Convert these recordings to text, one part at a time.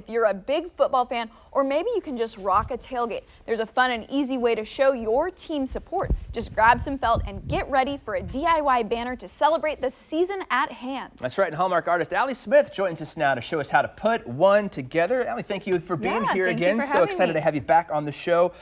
If you're a big football fan, or maybe you can just rock a tailgate, there's a fun and easy way to show your team support. Just grab some felt and get ready for a DIY banner to celebrate the season at hand. That's right, and Hallmark artist Allie Smith joins us now to show us how to put one together. Allie, thank you for being here again. So excited to have you back on the show.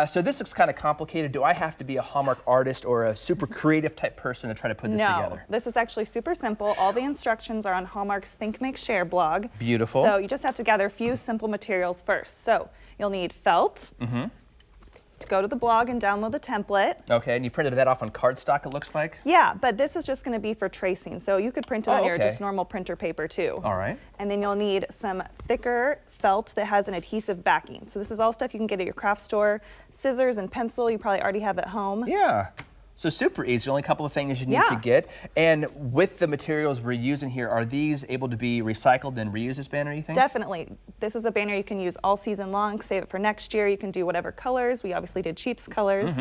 So this looks kind of complicated. Do I have to be a Hallmark artist or a super creative type person to try to put this together? This is actually super simple. All the instructions are on Hallmark's Think, Make, Share blog. Beautiful. So you just have to gather a few simple materials first. So you'll need felt. To go to the blog and download the template. Okay, and you printed that off on cardstock, it looks like? Yeah, but this is just going to be for tracing. So you could print it on your just normal printer paper too. All right. And then you'll need some thicker felt that has an adhesive backing. So this is all stuff you can get at your craft store. Scissors and pencil you probably already have at home. Yeah. So super easy, only a couple of things you need to get. And with the materials we're using here, are these able to be recycled and reused as banner, you think? Definitely. This is a banner you can use all season long, save it for next year. You can do whatever colors. We obviously did Chiefs colors.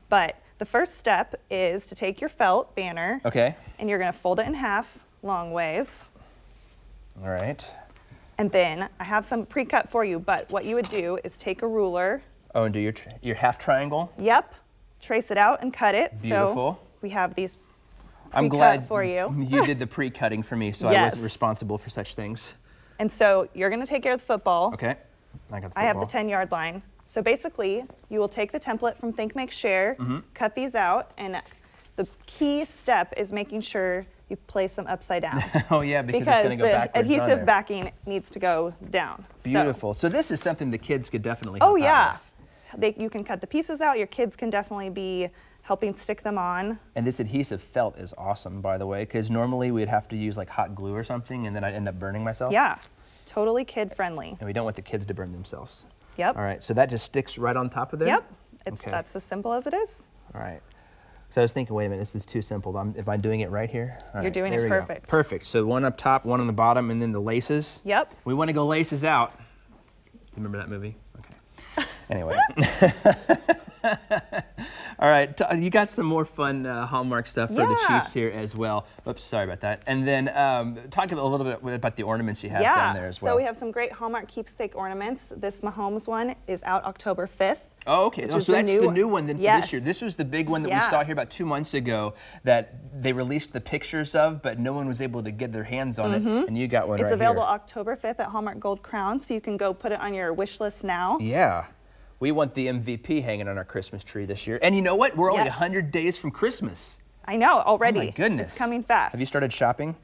But the first step is to take your felt banner. Okay. And you're going to fold it in half long ways. All right. And then I have some pre-cut for you, but what you would do is take a ruler. Oh, and do your half triangle? Yep. Trace it out and cut it. Beautiful. So we have these I'm glad for you. You did the pre-cutting for me, so I wasn't responsible for such things. And so you're going to take care of the football. Okay. I got the football. I have the 10-yard line. So basically, you will take the template from Think, Make, Share, cut these out, and the key step is making sure you place them upside down. Oh yeah, because it's going to go backwards. The adhesive backing needs to go down. Beautiful. So this is something the kids could definitely help out yeah. with. You can cut the pieces out. Your kids can definitely be helping stick them on. And this adhesive felt is awesome, by the way, because normally we'd have to use like hot glue or something, and then I'd end up burning myself. Yeah, totally kid-friendly. And we don't want the kids to burn themselves. Yep. All right, so that just sticks right on top of there? Yep, that's as simple as it is. All right. So I was thinking, wait a minute, this is too simple. Am I doing it right here? All You're doing it perfect. Perfect. So one up top, one on the bottom, and then the laces. Yep. We want to go laces out. You remember that movie? Okay. Anyway. All right, you got some more fun Hallmark stuff for the Chiefs here as well. Oops, sorry about that. And then talk a little bit about the ornaments you have down there as well. So we have some great Hallmark keepsake ornaments. This Mahomes one is out October 5th. Oh, okay. So that's the new one then for this year. This was the big one that we saw here about 2 months ago that they released the pictures of, but no one was able to get their hands on it, and you got one right here. It's available October 5th at Hallmark Gold Crown, so you can go put it on your wish list now. Yeah. We want the MVP hanging on our Christmas tree this year. And you know what? We're only 100 days from Christmas. I know, already. Oh my goodness. It's coming fast. Have you started shopping?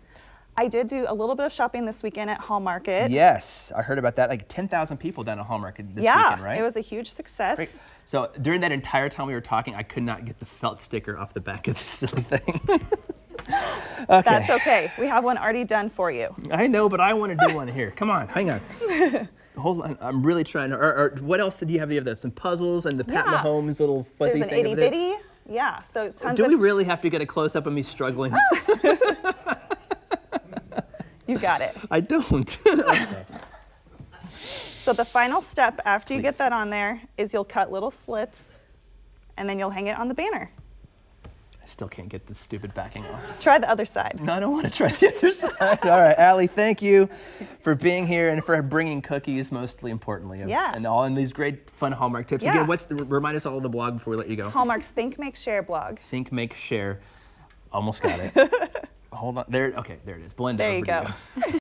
I did do a little bit of shopping this weekend at Hallmark. Yes, I heard about that. Like 10,000 people down at Hallmark this weekend, right? Yeah, it was a huge success. Great. So during that entire time we were talking, I could not get the felt sticker off the back of this silly thing. Okay. That's okay. We have one already done for you. I know, but I want to do one here. Come on, hang on. Hold on, I'm really trying to. Or what else did you have? You have some puzzles and the Pat Mahomes little fuzzy thing. There's an itty bitty. Yeah. So tons do we really have to get a close up of me struggling? You got it. I don't. Okay. So the final step after you get that on there is you'll cut little slits, and then you'll hang it on the banner. I still can't get this stupid backing off. Try the other side. No, I don't want to try the other side. All right, Allie, thank you for being here and for bringing cookies, mostly importantly. And these great fun Hallmark tips. Again, remind us all of the blog before we let you go. Hallmark's Think, Make, Share blog. Think, Make, Share. Almost got it. Hold on. There. Okay, there it is. Blend there you go.